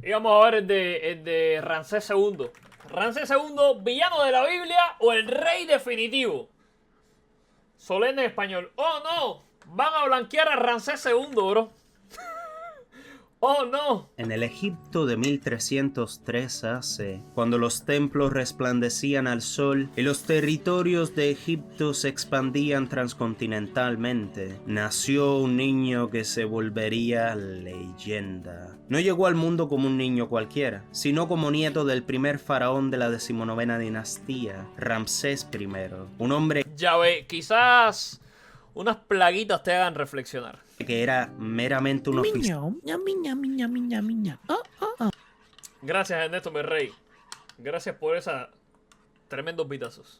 Y vamos a ver el de Ramsés II. Ramsés II, villano de la Biblia o el rey definitivo. Solemne en español. ¡Oh, no! Van a blanquear a Ramsés II, bro. ¡Oh, no! En el Egipto de 1303 AC, cuando los templos resplandecían al sol y los territorios de Egipto se expandían transcontinentalmente, nació un niño que se volvería leyenda. No llegó al mundo como un niño cualquiera, sino como nieto del primer faraón de la 19ª dinastía, Ramsés I, un hombre Ya ve, quizás unas plaguitas te hagan reflexionar. que era meramente un oficial Gracias, Ernesto, mi rey. Gracias por esa tremendos pitazos.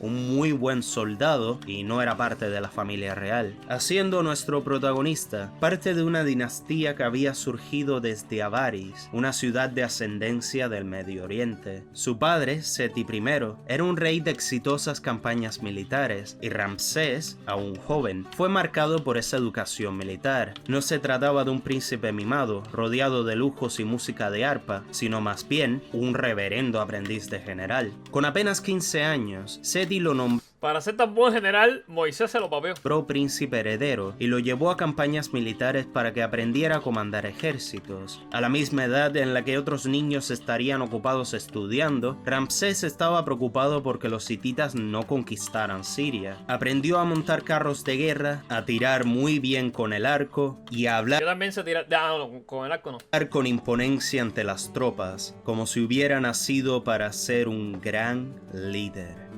un muy buen soldado y no era parte de la familia real, haciendo nuestro protagonista parte de una dinastía que había surgido desde Avaris, una ciudad de ascendencia del Medio Oriente. Su padre, Seti I, era un rey de exitosas campañas militares y Ramsés, aún joven, fue marcado por esa educación militar. No se trataba de un príncipe mimado, rodeado de lujos y música de arpa, sino más bien un reverendo aprendiz de general. Con apenas 15 años, Seti lo nombró Para ser tan buen general, Moisés se lo papeó. príncipe heredero y lo llevó a campañas militares para que aprendiera a comandar ejércitos. A la misma edad en la que otros niños estarían ocupados estudiando, Ramsés estaba preocupado porque los hititas no conquistaran Siria. Aprendió a montar carros de guerra, a tirar muy bien con el arco y a hablar Yo también se tira... Ah, no, con el arco no. con imponencia ante las tropas, como si hubiera nacido para ser un gran líder.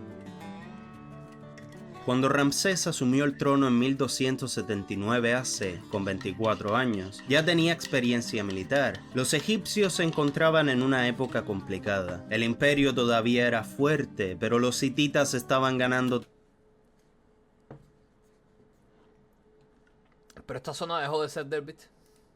Cuando Ramsés asumió el trono en 1279 AC, con 24 años, ya tenía experiencia militar. Los egipcios se encontraban en una época complicada. El imperio todavía era fuerte, pero los hititas estaban ganando Pero esta zona dejó de ser Derbit.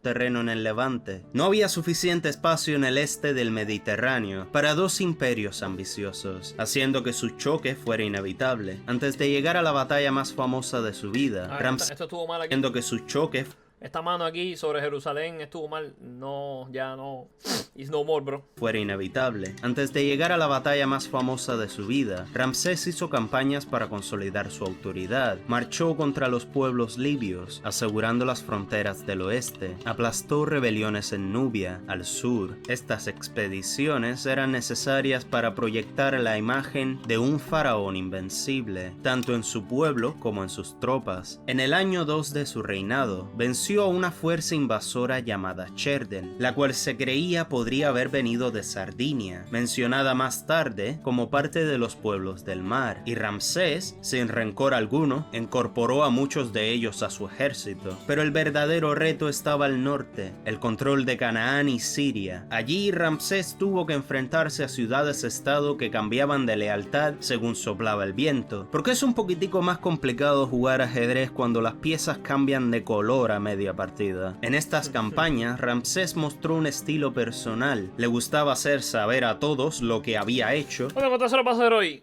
terreno en el Levante. No había suficiente espacio en el este del Mediterráneo para dos imperios ambiciosos, haciendo que su choque fuera inevitable. Antes de llegar a la batalla más famosa de su vida, Ramsés, Esto estuvo mal aquí. haciendo que su choque Esta mano aquí sobre Jerusalén estuvo mal. No, ya no. It's no more, bro. fuera inevitable. Antes de llegar a la batalla más famosa de su vida, Ramsés hizo campañas para consolidar su autoridad. Marchó contra los pueblos libios, asegurando las fronteras del oeste. Aplastó rebeliones en Nubia, al sur. Estas expediciones eran necesarias para proyectar la imagen de un faraón invencible, tanto en su pueblo como en sus tropas. En el año 2 de su reinado, venció a una fuerza invasora llamada Cherden, la cual se creía podría haber venido de Sardinia, mencionada más tarde como parte de los pueblos del mar, y Ramsés, sin rencor alguno, incorporó a muchos de ellos a su ejército. Pero el verdadero reto estaba al norte, el control de Canaán y Siria. Allí Ramsés tuvo que enfrentarse a ciudades-estado que cambiaban de lealtad según soplaba el viento, porque es un poquitico más complicado jugar ajedrez cuando las piezas cambian de color a media partida. En estas campañas, Ramsés mostró un estilo personal. Le gustaba hacer saber a todos lo que había hecho. Bueno, ¿cuántas horas va a ser hoy?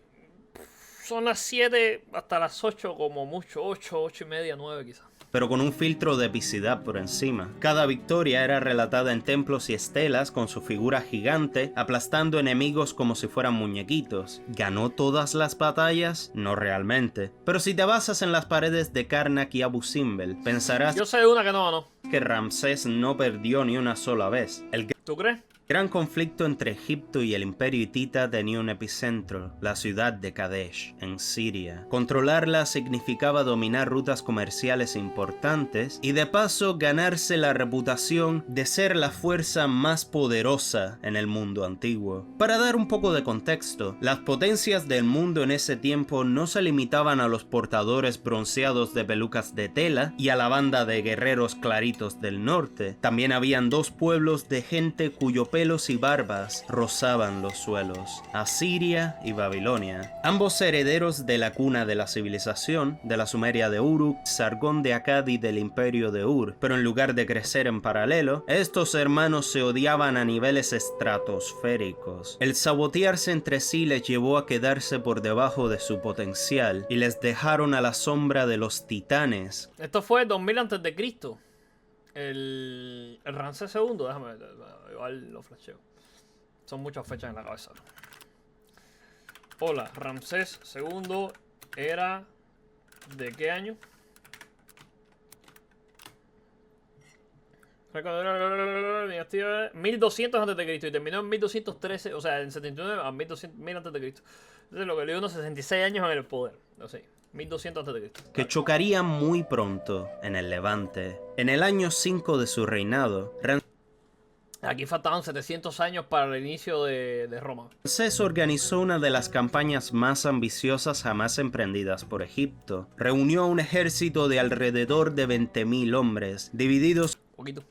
Son las 7 hasta las 8 como mucho. 8 y media, 9 quizás. Pero con un filtro de epicidad por encima. Cada victoria era relatada en templos y estelas con su figura gigante, aplastando enemigos como si fueran muñequitos. ¿Ganó todas las batallas? No realmente. Pero si te basas en las paredes de Karnak y Abu Simbel, pensarás Yo sé de una que no ganó. que Ramsés no perdió ni una sola vez. El ¿Tú crees? gran conflicto entre Egipto y el Imperio Hitita tenía un epicentro, la ciudad de Kadesh, en Siria. Controlarla significaba dominar rutas comerciales importantes y de paso ganarse la reputación de ser la fuerza más poderosa en el mundo antiguo. Para dar un poco de contexto, las potencias del mundo en ese tiempo no se limitaban a los portadores bronceados de pelucas de tela y a la banda de guerreros claritos del norte. También habían dos pueblos de gente cuyo pelos y barbas rozaban los suelos: Asiria y Babilonia. Ambos herederos de la cuna de la civilización, de la Sumeria de Uruk, Sargón de Akkad y del imperio de Ur, pero en lugar de crecer en paralelo, estos hermanos se odiaban a niveles estratosféricos. El sabotearse entre sí les llevó a quedarse por debajo de su potencial y les dejaron a la sombra de los titanes. Esto fue 2000 antes de Cristo. El Ramsés segundo, déjame ver, igual lo flasheo. Son muchas fechas en la cabeza. Hola, Ramsés segundo era ¿de qué año? 1200 a.C. y terminó en 1213, o sea, en 79 a 1200 a.C. Entonces lo que le dio unos 66 años en el poder. No sé, 1200 a.C. que chocaría muy pronto en el Levante. En el año 5 de su reinado, Aquí faltaban 700 años para el inicio de Roma. Ramsés organizó una de las campañas más ambiciosas jamás emprendidas por Egipto. Reunió a un ejército de alrededor de 20.000 hombres, divididos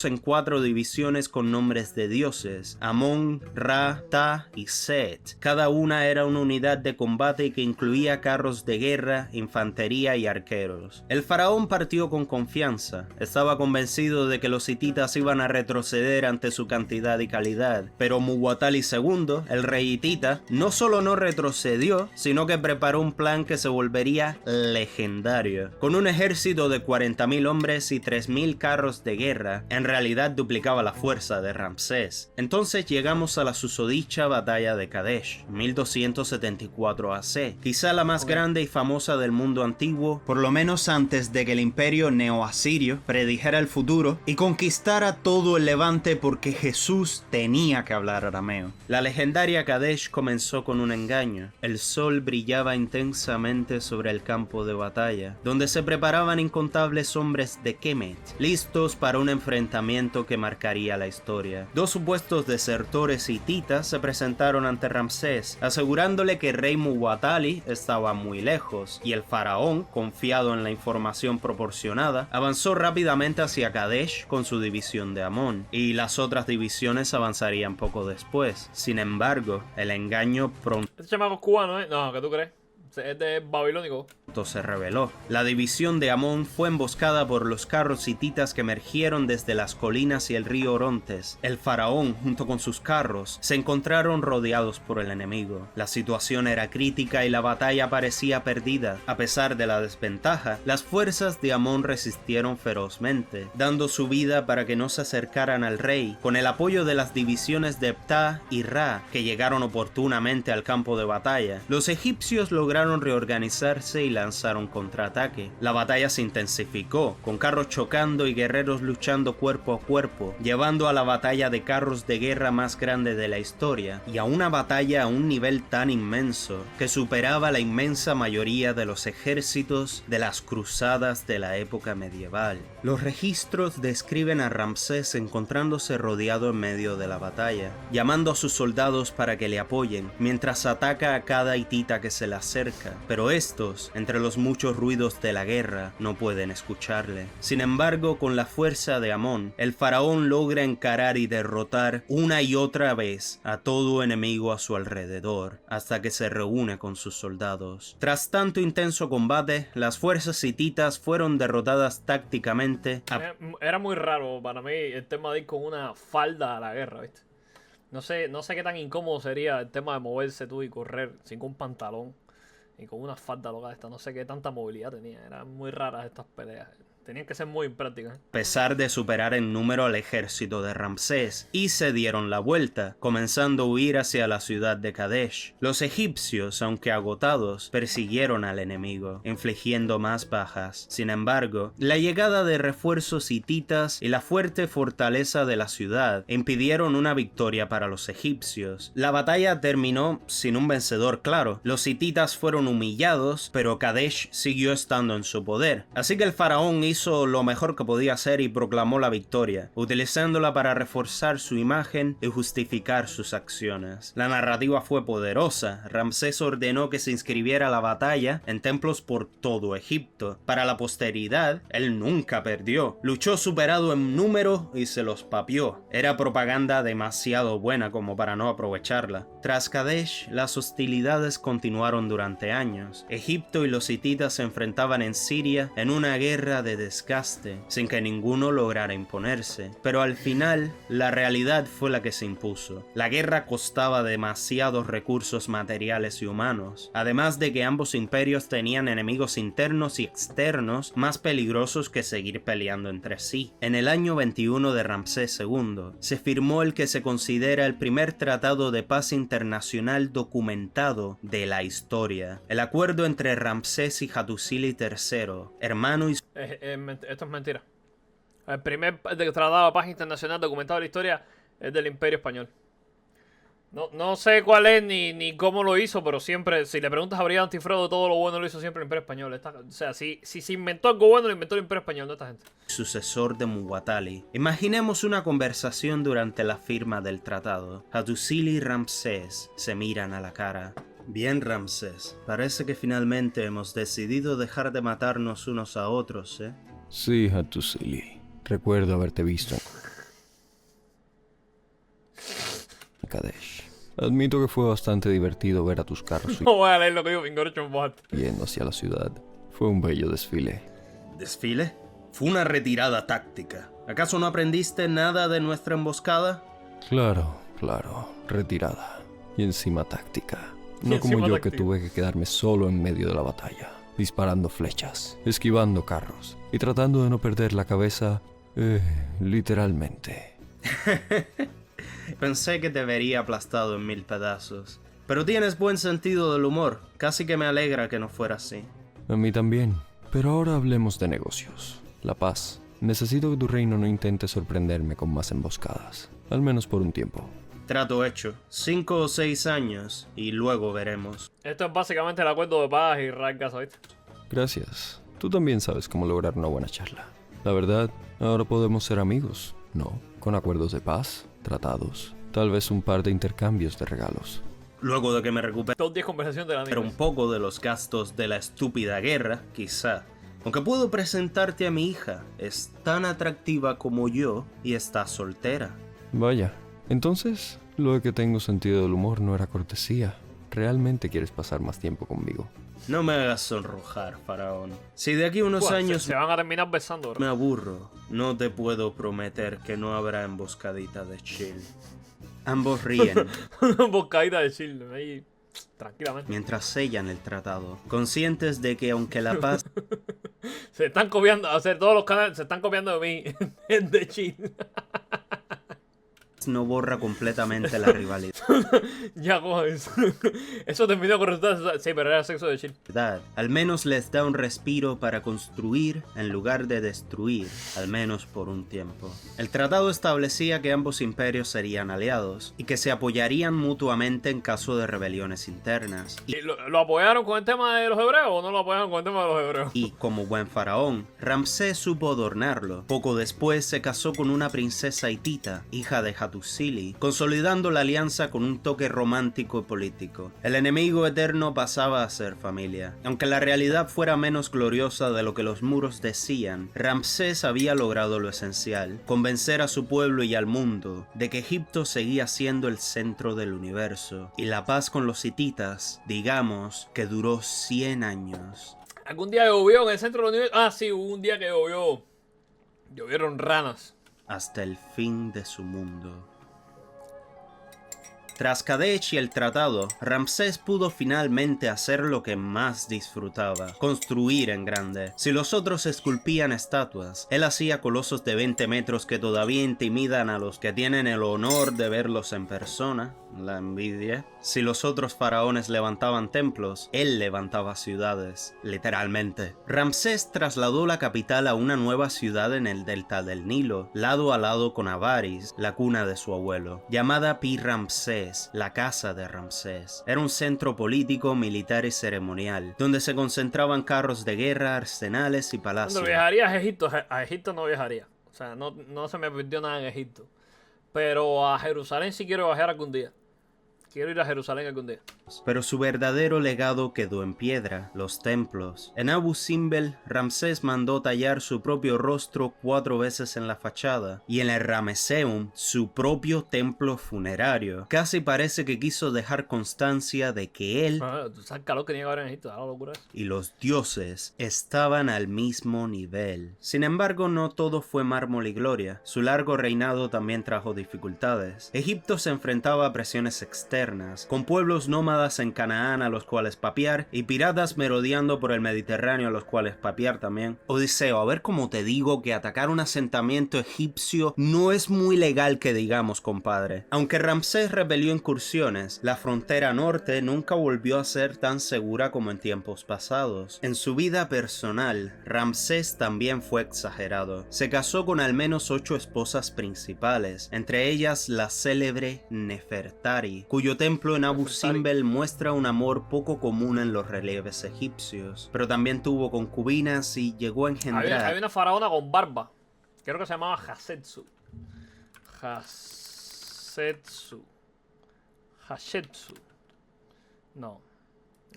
en 4 divisiones con nombres de dioses: Amón, Ra, Ta y Set. Cada una era una unidad de combate que incluía carros de guerra, infantería y arqueros. El faraón partió con confianza. Estaba convencido de que los hititas iban a retroceder ante su cantidad y calidad. Pero Muwatalli II, el rey hitita, no solo no retrocedió, sino que preparó un plan que se volvería legendario. Con un ejército de 40.000 hombres y 3.000 carros de guerra, en realidad duplicaba la fuerza de Ramsés. Entonces llegamos a la susodicha batalla de Kadesh, 1274 AC, quizá la más grande y famosa del mundo antiguo, por lo menos antes de que el imperio neoasirio predijera el futuro y conquistara todo el Levante, porque Jesús tenía que hablar arameo. La legendaria Kadesh comenzó con un engaño. El sol brillaba intensamente sobre el campo de batalla, donde se preparaban incontables hombres de Kemet, listos para un enfrentamiento que marcaría la historia. 2 supuestos desertores hititas se presentaron ante Ramsés, asegurándole que el rey Muwatalli estaba muy lejos, y el faraón, confiado en la información proporcionada, avanzó rápidamente hacia Kadesh con su división de Amón, y las otras divisiones avanzarían poco después. Sin embargo, el engaño pronto Este chamaco es cubano, ¿eh? No, ¿qué tú crees? Este es babilónico. se reveló. La división de Amón fue emboscada por los carros hititas que emergieron desde las colinas y el río Orontes. El faraón, junto con sus carros, se encontraron rodeados por el enemigo. La situación era crítica y la batalla parecía perdida. A pesar de la desventaja, las fuerzas de Amón resistieron ferozmente, dando su vida para que no se acercaran al rey. Con el apoyo de las divisiones de Ptah y Ra, que llegaron oportunamente al campo de batalla, los egipcios lograron reorganizarse y lanzaron contraataque. La batalla se intensificó, con carros chocando y guerreros luchando cuerpo a cuerpo, llevando a la batalla de carros de guerra más grande de la historia, y a una batalla a un nivel tan inmenso que superaba la inmensa mayoría de los ejércitos de las cruzadas de la época medieval. Los registros describen a Ramsés encontrándose rodeado en medio de la batalla, llamando a sus soldados para que le apoyen, mientras ataca a cada hitita que se le acerca, pero estos, entre los muchos ruidos de la guerra, no pueden escucharle. Sin embargo, con la fuerza de Amón, el faraón logra encarar y derrotar una y otra vez a todo enemigo a su alrededor, hasta que se reúne con sus soldados. Tras tanto intenso combate, las fuerzas hititas fueron derrotadas tácticamente. Era muy raro para mí el tema de ir con una falda a la guerra, ¿viste? No sé qué tan incómodo sería el tema de moverse tú y correr sin un pantalón y con una falda loca esta. No sé qué tanta movilidad tenía. Eran muy raras estas peleas. Tenían que ser muy imprácticas. A pesar de superar en número al ejército de Ramsés, y se dieron la vuelta, comenzando a huir hacia la ciudad de Kadesh. Los egipcios, aunque agotados, persiguieron al enemigo, infligiendo más bajas. Sin embargo, la llegada de refuerzos hititas y la fuerte fortaleza de la ciudad impidieron una victoria para los egipcios. La batalla terminó sin un vencedor claro. Los hititas fueron humillados, pero Kadesh siguió estando en su poder. Así que el faraón hizo lo mejor que podía hacer y proclamó la victoria, utilizándola para reforzar su imagen y justificar sus acciones. La narrativa fue poderosa. Ramsés ordenó que se inscribiera la batalla en templos por todo Egipto. Para la posteridad, él nunca perdió. Luchó superado en número y se los papió. Era propaganda demasiado buena como para no aprovecharla. Tras Kadesh, las hostilidades continuaron durante años. Egipto y los hititas se enfrentaban en Siria en una guerra de desgaste, sin que ninguno lograra imponerse. Pero al final, la realidad fue la que se impuso. La guerra costaba demasiados recursos materiales y humanos, además de que ambos imperios tenían enemigos internos y externos más peligrosos que seguir peleando entre sí. En el año 21 de Ramsés II, se firmó el que se considera el primer tratado de paz internacional documentado de la historia. El acuerdo entre Ramsés y Hattusili III, hermano y... Esto es mentira. El primer tratado de paz internacional documentado de la historia es del Imperio Español. No sé cuál es ni cómo lo hizo, pero siempre, si le preguntas a Brian Antifredo, todo lo bueno lo hizo siempre el Imperio Español. O sea, si se inventó algo bueno, lo inventó el Imperio Español, no esta gente. Sucesor de Muwatalli. Imaginemos una conversación durante la firma del tratado. Hattusili y Ramsés se miran a la cara. Bien, Ramsés, parece que finalmente hemos decidido dejar de matarnos unos a otros, ¿eh? Sí, Hattusili. Recuerdo haberte visto en Kadesh. Admito que fue bastante divertido ver a tus carros No voy a leer lo que digo Pingorecho en voz alta. yendo hacia la ciudad. Fue un bello desfile. ¿Desfile? Fue una retirada táctica. ¿Acaso no aprendiste nada de nuestra emboscada? Claro, retirada. Y encima táctica. No como encima yo táctica. que tuve que quedarme solo en medio de la batalla, disparando flechas, esquivando carros y tratando de no perder la cabeza, literalmente. Pensé que te vería aplastado en 1000 pedazos. Pero tienes buen sentido del humor. Casi que me alegra que no fuera así. A mí también. Pero ahora hablemos de negocios. La paz. Necesito que tu reino no intente sorprenderme con más emboscadas. Al menos por un tiempo. Trato hecho. 5 o 6 años y luego veremos. Esto es básicamente el acuerdo de paz y Raggas, ¿viste? Gracias. Tú también sabes cómo lograr una buena charla. La verdad, ahora podemos ser amigos, ¿no? Con acuerdos de paz, tratados, tal vez un par de intercambios de regalos. Luego de que me recupere Todos 10 conversaciones de la un niña. poco de los gastos de la estúpida guerra, quizá. Aunque puedo presentarte a mi hija. Es tan atractiva como yo y está soltera. Vaya, entonces, lo de que tengo sentido del humor no era cortesía. Realmente quieres pasar más tiempo conmigo. No me hagas sonrojar, faraón. Si de aquí a unos Buah, años se van a terminar besando, me bro. aburro, no te puedo prometer que no habrá emboscadita de chill. Ambos ríen Una bocadita de chile ahí, tranquilamente. mientras sellan el tratado, conscientes de que aunque la paz Se están copiando, o sea, todos los canales se están copiando de mí, de chile. no borra completamente la rivalidad, Ya cojo eso. Eso terminó con resultados. Sí, pero era sexo de chill. al menos les da un respiro para construir en lugar de destruir, al menos por un tiempo. El tratado establecía que ambos imperios serían aliados y que se apoyarían mutuamente en caso de rebeliones internas. ¿Y lo apoyaron con el tema de los hebreos o no lo apoyaron con el tema de los hebreos? Y como buen faraón, Ramsés supo adornarlo. Poco después se casó con una princesa hitita, hija de Hattusili, consolidando la alianza con un toque romántico y político. El enemigo eterno pasaba a ser familia. Aunque la realidad fuera menos gloriosa de lo que los muros decían, Ramsés había logrado lo esencial: convencer a su pueblo y al mundo de que Egipto seguía siendo el centro del universo. Y la paz con los hititas, digamos que duró 100 años. ¿Algún día llovió en el centro del universo? Ah, sí, hubo un día que llovió. Llovieron ranas. Hasta el fin de su mundo. Tras Kadesh y el tratado, Ramsés pudo finalmente hacer lo que más disfrutaba: construir en grande. Si los otros esculpían estatuas, él hacía colosos de 20 metros que todavía intimidan a los que tienen el honor de verlos en persona. La envidia. Si los otros faraones levantaban templos, él levantaba ciudades, literalmente. Ramsés trasladó la capital a una nueva ciudad en el delta del Nilo, lado a lado con Avaris, la cuna de su abuelo, llamada Pi-Ramsés, la casa de Ramsés. Era un centro político, militar y ceremonial, donde se concentraban carros de guerra, arsenales y palacios. Cuando viajaría a Egipto, no viajaría. O sea, no se me perdió nada en Egipto. Pero a Jerusalén sí quiero viajar algún día. Quiero ir a Jerusalén algún día. Pero su verdadero legado quedó en piedra, los templos. En Abu Simbel, Ramsés mandó tallar su propio rostro 4 veces en la fachada, y en el Ramesseum, su propio templo funerario. Casi parece que quiso dejar constancia de que él ¿Tú sabes el calor que tenía que haber en Egipto? ¿La locura es? y los dioses estaban al mismo nivel. Sin embargo, no todo fue mármol y gloria. Su largo reinado también trajo dificultades. Egipto se enfrentaba a presiones externas, con pueblos nómadas en Canaán a los cuales papiar y piratas merodeando por el Mediterráneo a los cuales papiar también. Odiseo, a ver cómo te digo que atacar un asentamiento egipcio no es muy legal que digamos, compadre. Aunque Ramsés repelió incursiones, la frontera norte nunca volvió a ser tan segura como en tiempos pasados. En su vida personal, Ramsés también fue exagerado. Se casó con al menos 8 esposas principales, entre ellas la célebre Nefertari, cuyo templo en Abu Simbel muestra un amor poco común en los relieves egipcios, pero también tuvo concubinas y llegó a engendrar... Hay una faraona con barba. Creo que se llamaba Hasetsu. Hashetsu. No.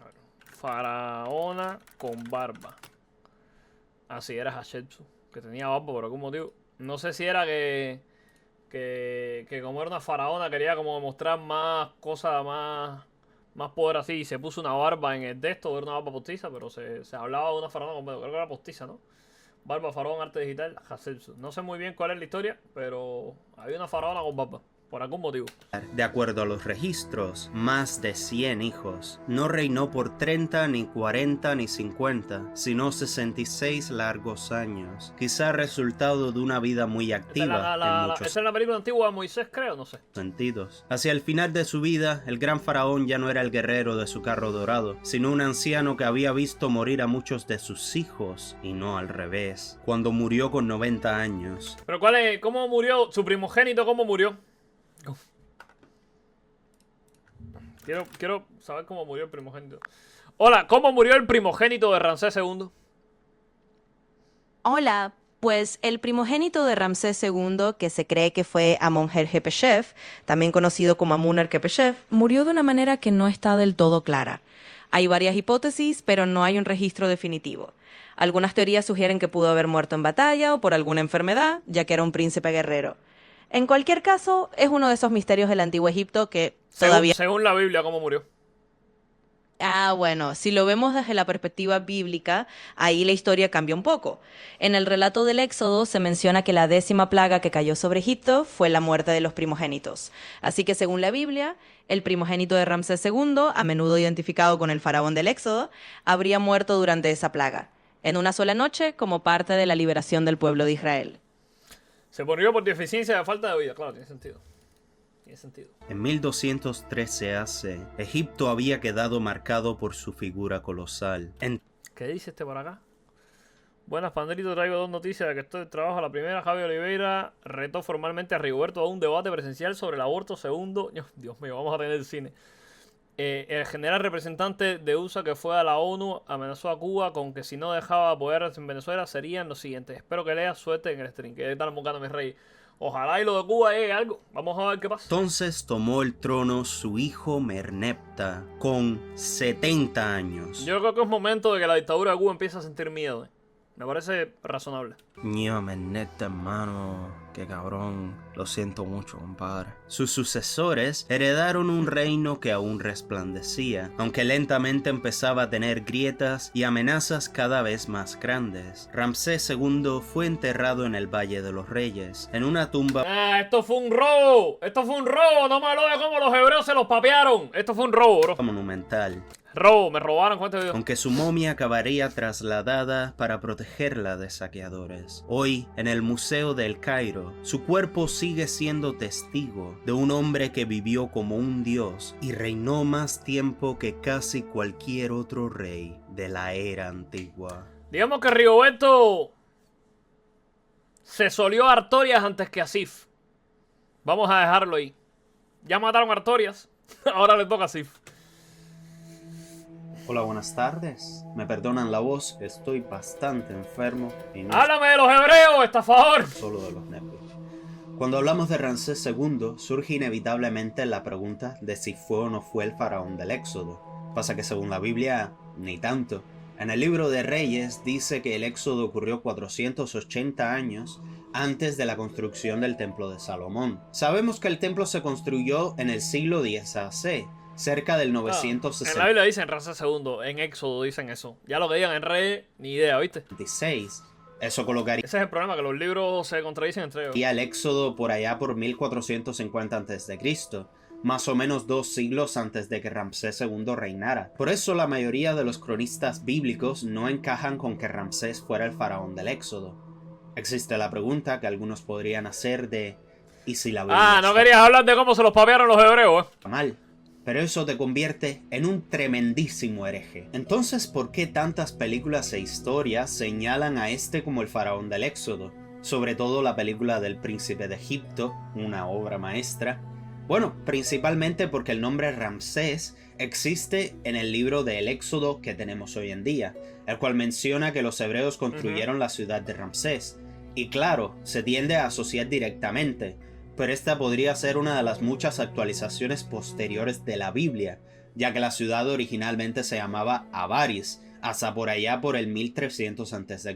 A ver. Faraona con barba. Así era Hashetsu. Que tenía barba por algún motivo. No sé si era que como era una faraona quería como demostrar más cosas, más poder así, y se puso una barba en el de esto, era una barba postiza, pero se hablaba de una faraona con barba, creo que era postiza, ¿no? Barba, faraón, arte digital, Hasetsu. No sé muy bien cuál es la historia, pero había una faraona con barba, por algún motivo. De acuerdo a los registros, más de 100 hijos. No reinó por 30, ni 40, ni 50, sino 66 largos años. Quizá resultado de una vida muy activa en muchos Esa es la película antigua de Moisés, creo, no sé. sentidos. Hacia el final de su vida, el gran faraón ya no era el guerrero de su carro dorado, sino un anciano que había visto morir a muchos de sus hijos, y no al revés. Cuando murió con 90 años. Pero ¿cómo murió? ¿Su primogénito cómo murió? Quiero saber cómo murió el primogénito. Hola, ¿cómo murió el primogénito de Ramsés II? Hola, pues el primogénito de Ramsés II, que se cree que fue Amonher-Hepeshef, también conocido como Amuner-Kepeshef, murió de una manera que no está del todo clara. Hay varias hipótesis, pero no hay un registro definitivo. Algunas teorías sugieren que pudo haber muerto en batalla o por alguna enfermedad, ya que era un príncipe guerrero. En cualquier caso, es uno de esos misterios del Antiguo Egipto que todavía... Según la Biblia, ¿cómo murió? Bueno, si lo vemos desde la perspectiva bíblica, ahí la historia cambia un poco. En el relato del Éxodo se menciona que la 10ª plaga que cayó sobre Egipto fue la muerte de los primogénitos. Así que según la Biblia, el primogénito de Ramsés II, a menudo identificado con el faraón del Éxodo, habría muerto durante esa plaga, en una sola noche como parte de la liberación del pueblo de Israel. Se murió por deficiencia de falta de vida, claro, tiene sentido. Tiene sentido. En 1213 AC, Egipto había quedado marcado por su figura colosal. ¿Qué dice este por acá? Buenas, Pandrito, traigo 2 noticias de que estoy de trabajo. La primera, Javi Oliveira retó formalmente a Rigoberto a un debate presencial sobre el aborto. Segundo, Dios mío, vamos a tener cine. El general representante de USA que fue a la ONU amenazó a Cuba con que si no dejaba apoyarse en Venezuela serían los siguientes. Espero que leas, suerte en el stream. Que están buscando mis reyes. Ojalá y lo de Cuba llegue algo. Vamos a ver qué pasa. Entonces tomó el trono su hijo Merneptah con 70 años. Yo creo que es momento de que la dictadura de Cuba empiece a sentir miedo. Me parece razonable. Ño, Merneptah, hermano, qué cabrón. Lo siento mucho, compadre. Sus sucesores heredaron un reino que aún resplandecía, aunque lentamente empezaba a tener grietas y amenazas cada vez más grandes. Ramsés II fue enterrado en el Valle de los Reyes, en una tumba Esto fue un robo. Esto fue un robo. No me hablo de cómo los hebreos se los papearon. Esto fue un robo, bro. monumental. Robo, me robaron con este video. Aunque su momia acabaría trasladada para protegerla de saqueadores. Hoy, en el Museo del Cairo, su cuerpo sigue siendo testigo de un hombre que vivió como un dios y reinó más tiempo que casi cualquier otro rey de la era antigua. Digamos que Rigoberto se solió a Artorias antes que a Sif. Vamos a dejarlo ahí. Ya mataron a Artorias. Ahora le toca a Sif. Hola, buenas tardes. Me perdonan la voz, estoy bastante enfermo y no ¡Háblame de los hebreos, estafador! solo de los nervios. Cuando hablamos de Ramsés II, surge inevitablemente la pregunta de si fue o no fue el faraón del Éxodo. Pasa que según la Biblia, ni tanto. En el libro de Reyes dice que el Éxodo ocurrió 480 años antes de la construcción del templo de Salomón. Sabemos que el templo se construyó en el siglo X a.C., cerca del En 966. la Biblia dicen Ramsés II, en Éxodo dicen eso. Ya lo que digan en Reyes, ni idea, ¿viste? Eso colocaría Ese es el problema, que los libros se contradicen entre ellos. el Éxodo por allá por 1450 a.C., más o menos 2 siglos antes de que Ramsés II reinara. Por eso la mayoría de los cronistas bíblicos no encajan con que Ramsés fuera el faraón del Éxodo. Existe la pregunta que algunos podrían hacer de ¿y si la Biblia no está querías hablar de cómo se los papearon los hebreos, mal? Pero eso te convierte en un tremendísimo hereje. Entonces, ¿por qué tantas películas e historias señalan a este como el faraón del Éxodo? Sobre todo la película del Príncipe de Egipto, una obra maestra. Bueno, principalmente porque el nombre Ramsés existe en el libro del Éxodo que tenemos hoy en día, el cual menciona que los hebreos construyeron la ciudad de Ramsés. Y claro, se tiende a asociar directamente, pero esta podría ser una de las muchas actualizaciones posteriores de la Biblia, ya que la ciudad originalmente se llamaba Avaris, hasta por allá por el 1300 a.C.,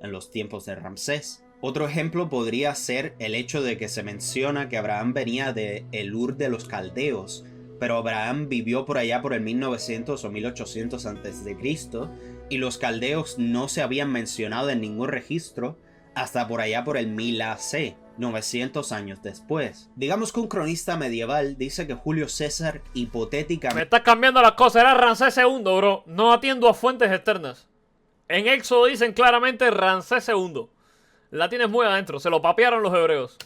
en los tiempos de Ramsés. Otro ejemplo podría ser el hecho de que se menciona que Abraham venía de Ur de los Caldeos, pero Abraham vivió por allá por el 1900 o 1800 a.C., y los caldeos no se habían mencionado en ningún registro hasta por allá por el 1000 AC, 900 años después. Digamos que un cronista medieval dice que Julio César Me hipotéticamente estás cambiando las cosas, era Ramsés II, bro. No atiendo a fuentes externas. En Éxodo dicen claramente Ramsés II. La tienes muy adentro, se lo papearon los hebreos.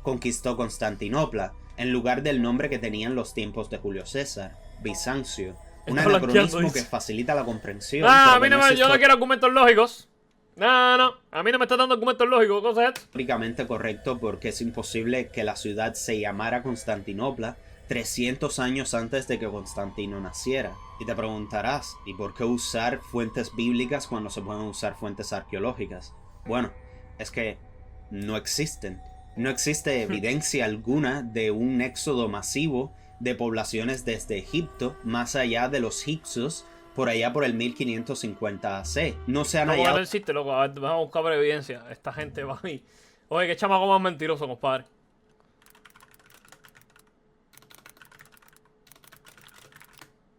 conquistó Constantinopla, en lugar del nombre que tenían los tiempos de Julio César, Bizancio. Un Está blanqueando, anacronismo que dice. facilita la comprensión. No, pero a mí que no es yo no quiero argumentos lógicos. No, a mí no me está dando argumentos lógicos, ¿qué cosa es esto? históricamente correcto porque es imposible que la ciudad se llamara Constantinopla 300 años antes de que Constantino naciera. Y te preguntarás, ¿y por qué usar fuentes bíblicas cuando se pueden usar fuentes arqueológicas? Bueno, es que no existen. No existe evidencia alguna de un éxodo masivo de poblaciones desde Egipto, más allá de los hicsos, por allá por el 1550 AC. No se han No, hallado no existe, loco. A ver, vamos a buscar evidencia. Esta gente va ahí. Oye, qué chamaco más mentiroso, compadre.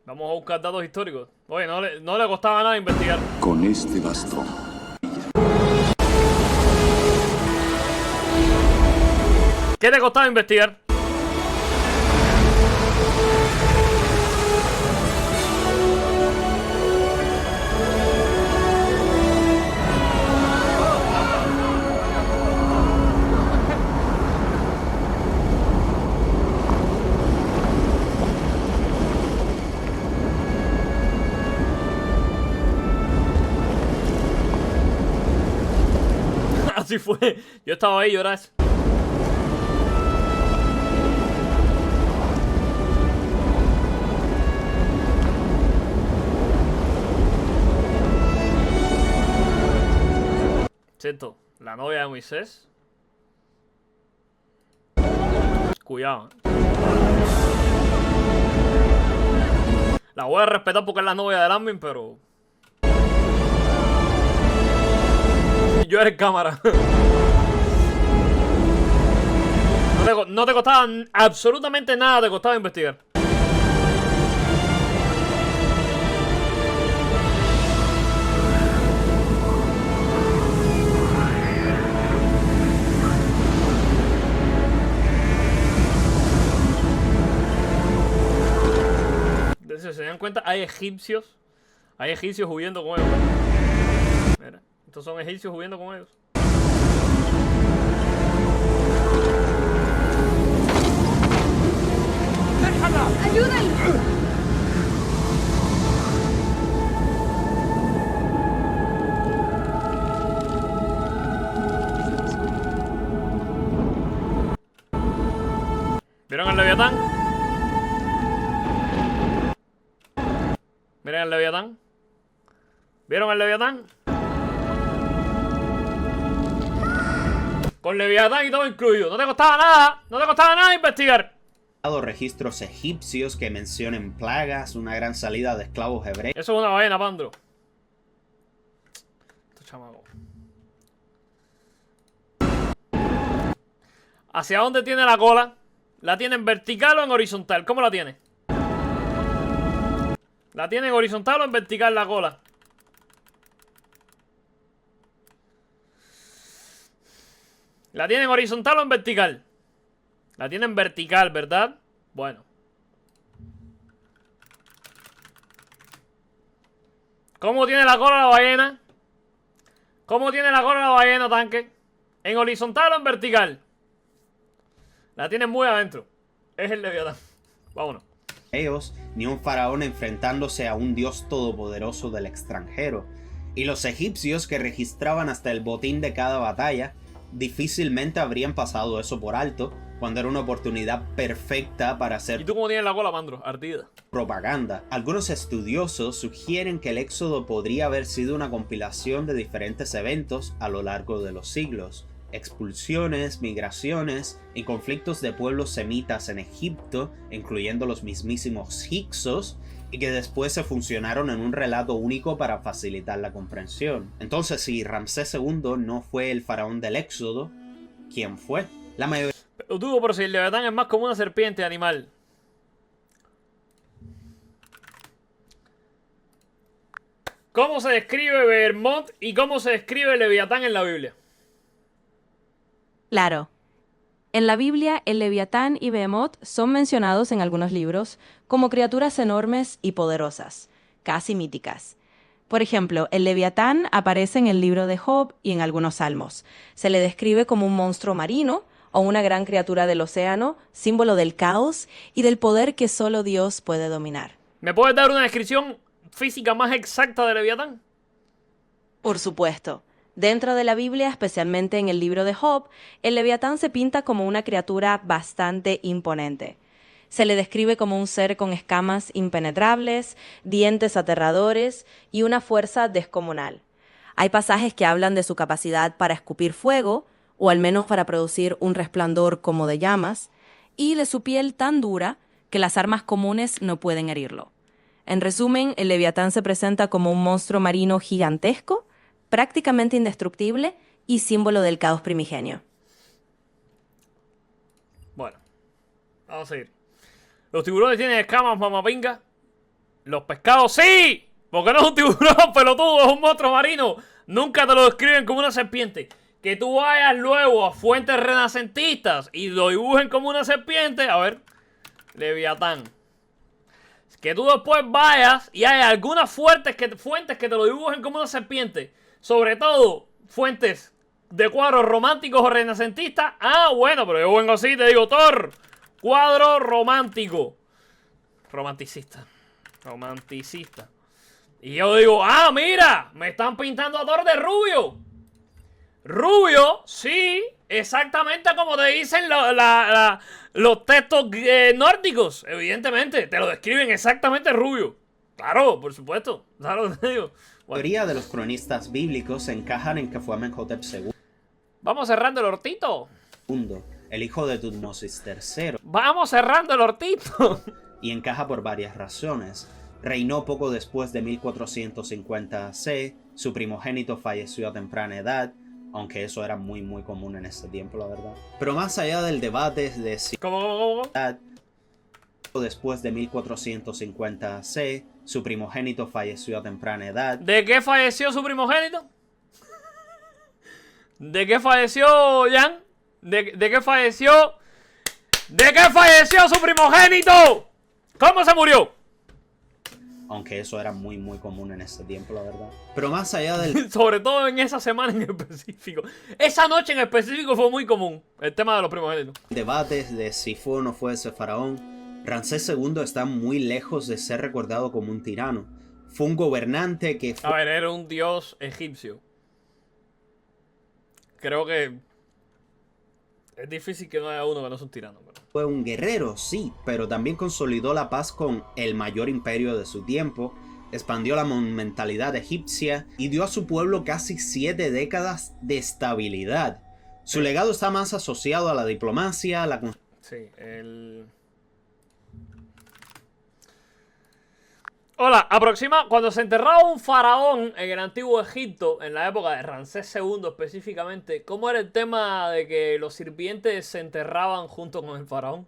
Vamos a buscar datos históricos. Oye, no le costaba nada investigar. Con este bastón. ¿Qué te costaba investigar? Así fue. Yo estaba ahí, llorás. Cierto, la novia de Moisés. Cuidado. La voy a respetar porque es la novia de Lamin, pero... Yo eres cámara. No te costaba absolutamente nada, te costaba investigar. Si se dan cuenta, hay egipcios huyendo con ellos. Mira, estos son egipcios huyendo con ellos. ¡Ayúdenlo! ¿Vieron el Leviatán? Miren el Leviatán. ¿Vieron el Leviatán? Con Leviatán y todo incluido. No te costaba nada. No te costaba nada investigar. Registros egipcios que mencionen plagas, una gran salida de esclavos hebreos. Eso es una ballena, Pandro. Esto chamaco. ¿Hacia dónde tiene la cola? ¿La tiene en vertical o en horizontal? ¿Cómo la tiene? ¿La tiene en horizontal o en vertical la cola? ¿La tiene en horizontal o en vertical? La tiene en vertical, ¿verdad? Bueno. ¿Cómo tiene la cola la ballena? ¿Cómo tiene la cola la ballena, tanque? ¿En horizontal o en vertical? La tiene muy adentro. Es el Leviatán. Vámonos. Ni un faraón enfrentándose a un dios todopoderoso del extranjero. Y los egipcios, que registraban hasta el botín de cada batalla, difícilmente habrían pasado eso por alto, cuando era una oportunidad perfecta para hacer ¿Y tú cómo tienes la cola, Mandro? Ardida. propaganda. Algunos estudiosos sugieren que el éxodo podría haber sido una compilación de diferentes eventos a lo largo de los siglos. Expulsiones, migraciones y conflictos de pueblos semitas en Egipto, incluyendo los mismísimos hicsos, y que después se fusionaron en un relato único para facilitar la comprensión. Entonces, si Ramsés II no fue el faraón del éxodo, ¿quién fue? La mayoría Dudo, pero si el Leviatán es más como una serpiente animal. ¿Cómo se describe Behemoth y cómo se describe el Leviatán en la Biblia? Claro. En la Biblia, el Leviatán y Behemoth son mencionados en algunos libros como criaturas enormes y poderosas, casi míticas. Por ejemplo, el Leviatán aparece en el libro de Job y en algunos salmos. Se le describe como un monstruo marino o una gran criatura del océano, símbolo del caos y del poder que solo Dios puede dominar. ¿Me puedes dar una descripción física más exacta de Leviatán? Por supuesto. Dentro de la Biblia, especialmente en el libro de Job, el Leviatán se pinta como una criatura bastante imponente. Se le describe como un ser con escamas impenetrables, dientes aterradores y una fuerza descomunal. Hay pasajes que hablan de su capacidad para escupir fuego, o al menos para producir un resplandor como de llamas, y de su piel tan dura que las armas comunes no pueden herirlo. En resumen, el Leviatán se presenta como un monstruo marino gigantesco, prácticamente indestructible y símbolo del caos primigenio. Bueno, vamos a seguir. ¿Los tiburones tienen escamas, mamapinga? ¿Los pescados sí? Porque no es un tiburón, pelotudo, es un monstruo marino. Nunca te lo describen como una serpiente. Que tú vayas luego a fuentes renacentistas y lo dibujen como una serpiente. A ver, Leviatán. Que tú después vayas y hay algunas fuentes que te lo dibujen como una serpiente. Sobre todo, fuentes de cuadros románticos o renacentistas. Ah, bueno, pero yo vengo así y te digo, Thor, cuadro romántico. Romanticista. Y yo digo, ah, mira, me están pintando a Thor de rubio. Rubio, sí, exactamente como te dicen los textos nórdicos. Evidentemente, te lo describen exactamente rubio. Claro, por supuesto. Claro, te digo. La mayoría de los cronistas bíblicos encajan en que fue Amenhotep II, Vamos cerrando el hortito. el hijo de Tutmosis III, Vamos cerrando el hortito. y encaja por varias razones. Reinó poco después de 1450 AC, su primogénito falleció a temprana edad, aunque eso era muy común en ese tiempo, la verdad. Pero más allá del debate de si ¿Cómo? después de 1450 AC, su primogénito falleció a temprana edad. ¿De qué falleció su primogénito? ¿De qué falleció, Jan? ¿De qué falleció? ¿De qué falleció su primogénito? ¿Cómo se murió? Aunque eso era muy común en ese tiempo, la verdad. Pero más allá del Sobre todo en esa semana en específico. Esa noche en específico fue muy común el tema de los primogénitos. debate de si fue o no fue ese faraón, Ramsés II está muy lejos de ser recordado como un tirano. Fue un gobernante que A ver, era un dios egipcio. Creo que es difícil que no haya uno que no es un tirano. Pero... fue un guerrero, sí, pero también consolidó la paz con el mayor imperio de su tiempo, expandió la mentalidad egipcia y dio a su pueblo casi 7 décadas de estabilidad. Su legado está más asociado a la diplomacia, a la Sí, Hola, cuando se enterraba un faraón en el antiguo Egipto, en la época de Ramsés II específicamente, ¿cómo era el tema de que los sirvientes se enterraban junto con el faraón?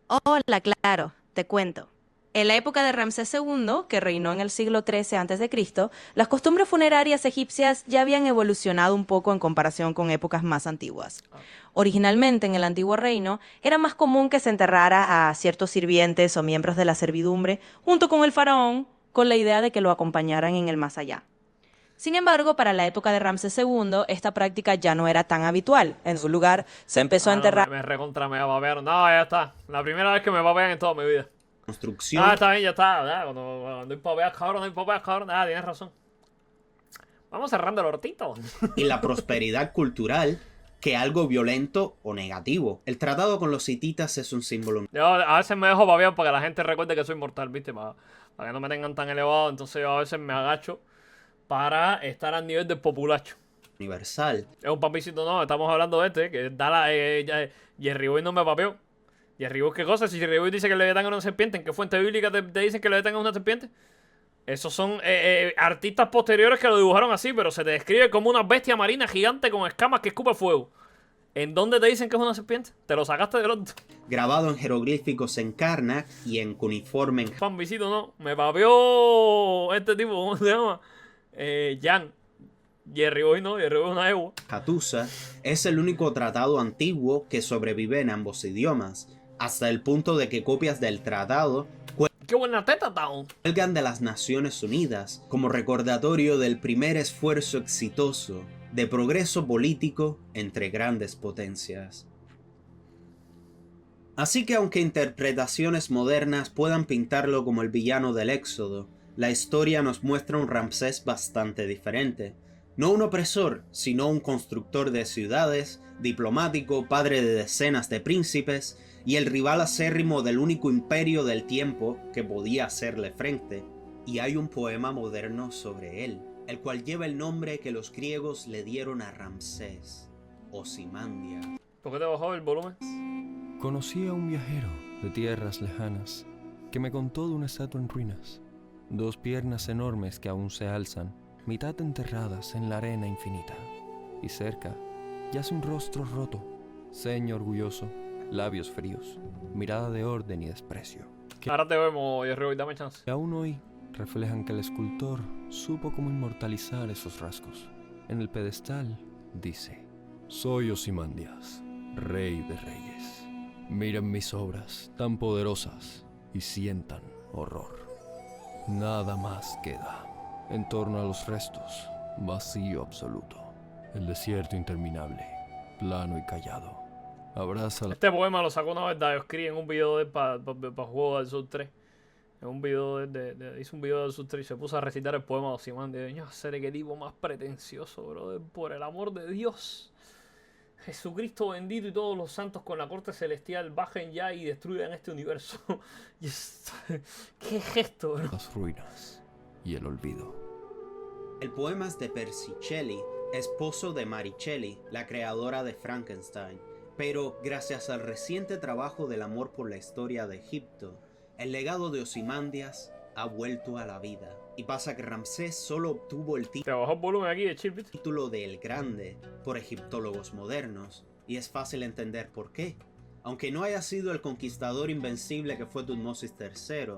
Hola, claro, te cuento. En la época de Ramsés II, que reinó en el siglo XIII a.C., las costumbres funerarias egipcias ya habían evolucionado un poco en comparación con épocas más antiguas. Originalmente, en el antiguo reino, era más común que se enterrara a ciertos sirvientes o miembros de la servidumbre junto con el faraón, con la idea de que lo acompañaran en el más allá. Sin embargo, para la época de Ramsés II, esta práctica ya no era tan habitual. En su lugar, se empezó a enterrar... Me babearon. No, ya está. La primera vez que me babean en toda mi vida. construcción. Está bien, ya está. Cuando hay papeas, cabrón, no hay papeas, cabrón. Tienes razón. Vamos cerrando el hortito. Y la prosperidad cultural que algo violento o negativo. El tratado con los hititas es un símbolo Yo a veces me dejo babear para que la gente recuerde que soy mortal, ¿viste? Para que no me tengan tan elevado. Entonces yo a veces me agacho para estar al nivel del populacho. universal. Es un papicito, no. Estamos hablando de este, que da la... Jerry Boy no me papeó. Jerry Boy, ¿qué cosa? Si Jerry Boy dice que le Leviatán es una serpiente, ¿en qué fuente bíblica te dicen que le Leviatán es una serpiente? Esos son artistas posteriores que lo dibujaron así, pero se te describe como una bestia marina gigante con escamas que escupe fuego. ¿En dónde te dicen que es una serpiente? Te lo sacaste del otro. Grabado en jeroglíficos en Karnak y en cuneiforme en Pambicito, no. Me papeó este tipo, ¿cómo se llama? Jan. Jerry Boy no, Jerry Boy es una egua. Hattusa. Es el único tratado antiguo que sobrevive en ambos idiomas, hasta el punto de que copias del tratado ¡Qué buena teta, Town! cuelgan de las Naciones Unidas como recordatorio del primer esfuerzo exitoso de progreso político entre grandes potencias. Así que aunque interpretaciones modernas puedan pintarlo como el villano del Éxodo, la historia nos muestra un Ramsés bastante diferente. No un opresor, sino un constructor de ciudades, diplomático, padre de decenas de príncipes, y el rival acérrimo del único imperio del tiempo que podía hacerle frente. Y hay un poema moderno sobre él, el cual lleva el nombre que los griegos le dieron a Ramsés, Ozymandias. ¿Por qué te bajó el volumen? Conocí a un viajero de tierras lejanas que me contó de una estatua en ruinas, 2 piernas enormes que aún se alzan, mitad enterradas en la arena infinita, y cerca yace un rostro roto, ceño orgulloso, labios fríos, mirada de orden y desprecio, Ahora te vemos, Jerry Boy, dame chance. que aún hoy reflejan que el escultor supo cómo inmortalizar esos rasgos. En el pedestal dice: soy Ozymandias, rey de reyes. Miren mis obras tan poderosas y sientan horror. Nada más queda. En torno a los restos, vacío absoluto. El desierto interminable, plano y callado. Abraza la... Este poema lo sacó una vez Dioscri en un video de para Juego del Sur 3. En un video hizo un video del Sur 3 y se puso a recitar el poema de Ozymandias. Yo sé qué tipo más pretencioso, brother. Por el amor de Dios. Jesucristo bendito y todos los santos con la corte celestial bajen ya y destruyan este universo. ¿Qué gesto, bro? las ruinas y el olvido. El poema es de Percy Shelley, esposo de Mary Shelley, la creadora de Frankenstein. Pero gracias al reciente trabajo del amor por la historia de Egipto, el legado de Ozymandias ha vuelto a la vida. Y pasa que Ramsés solo obtuvo el Te bajó el volumen aquí de Chilpit. título de El Grande por egiptólogos modernos, y es fácil entender por qué. Aunque no haya sido el conquistador invencible que fue Tutmosis III,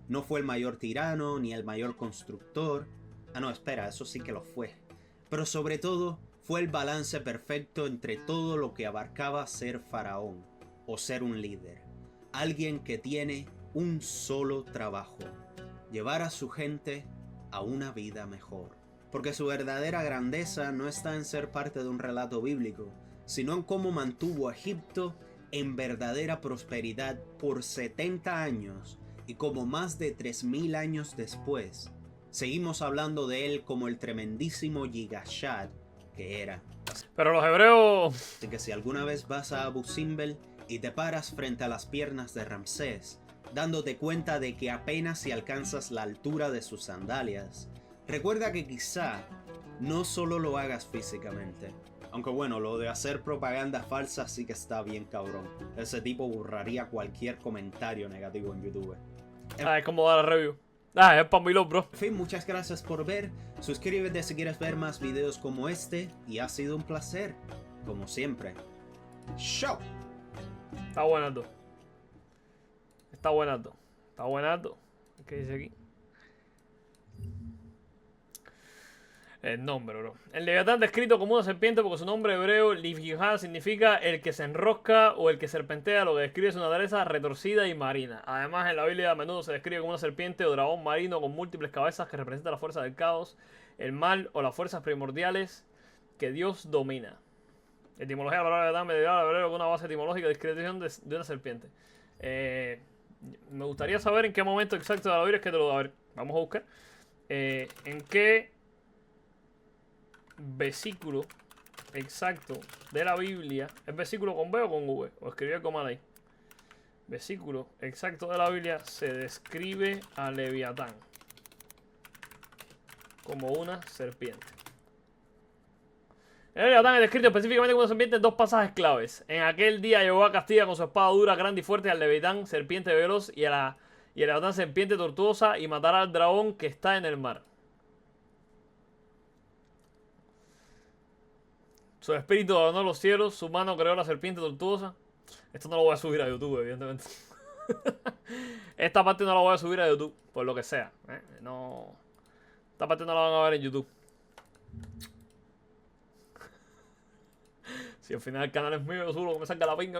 no fue el mayor tirano ni el mayor constructor. No, espera, eso sí que lo fue. Pero sobre todo, fue el balance perfecto entre todo lo que abarcaba ser faraón, o ser un líder. Alguien que tiene un solo trabajo: llevar a su gente a una vida mejor. Porque su verdadera grandeza no está en ser parte de un relato bíblico, sino en cómo mantuvo a Egipto en verdadera prosperidad por 70 años, y como más de 3000 años después, seguimos hablando de él como el tremendísimo Yigashad que era. Pero los hebreos... Así que si alguna vez vas a Abu Simbel y te paras frente a las piernas de Ramsés, dándote cuenta de que apenas si alcanzas la altura de sus sandalias, recuerda que quizá no solo lo hagas físicamente, Aunque bueno, lo de hacer propaganda falsa sí que está bien cabrón. Ese tipo borraría cualquier comentario negativo en YouTube. Es como dar la review. Es para mi bro. En fin, muchas gracias por ver. Suscríbete si quieres ver más videos como este. Y ha sido un placer, como siempre. ¡Chao! Está buenato. Está buenato. Está buenato. ¿Qué dice aquí? El nombre, bro. El Leviatán descrito como una serpiente porque su nombre hebreo, Livjihá, significa el que se enrosca o el que serpentea, lo que describe su naturaleza retorcida y marina. Además, en la Biblia a menudo se describe como una serpiente o dragón marino con múltiples cabezas que representa la fuerza del caos, el mal o las fuerzas primordiales que Dios domina. Etimología de la palabra Leviatán medieval al hebreo con una base etimológica de descripción de una serpiente. Me gustaría saber en qué momento exacto de la Biblia es que te lo da. A ver, vamos a buscar. ¿En qué versículo exacto de la Biblia? ¿Es versículo con B o con V? O escribí algo mal ahí. Versículo exacto de la Biblia se describe a Leviatán como una serpiente. El Leviatán es descrito específicamente como una serpiente en dos pasajes claves. En aquel día Jehová castiga con su espada dura, grande y fuerte al Leviatán, serpiente veloz, y el Leviatán, serpiente tortuosa, y matará al dragón que está en el mar. Su espíritu adornó los cielos, su mano creó la serpiente tortuosa. Esto no lo voy a subir a YouTube, evidentemente. Esta parte no la voy a subir a YouTube, por lo que sea. No. Esta parte no la van a ver en YouTube. Si al final el canal es mío, yo subo lo que me salga la pinga a mí.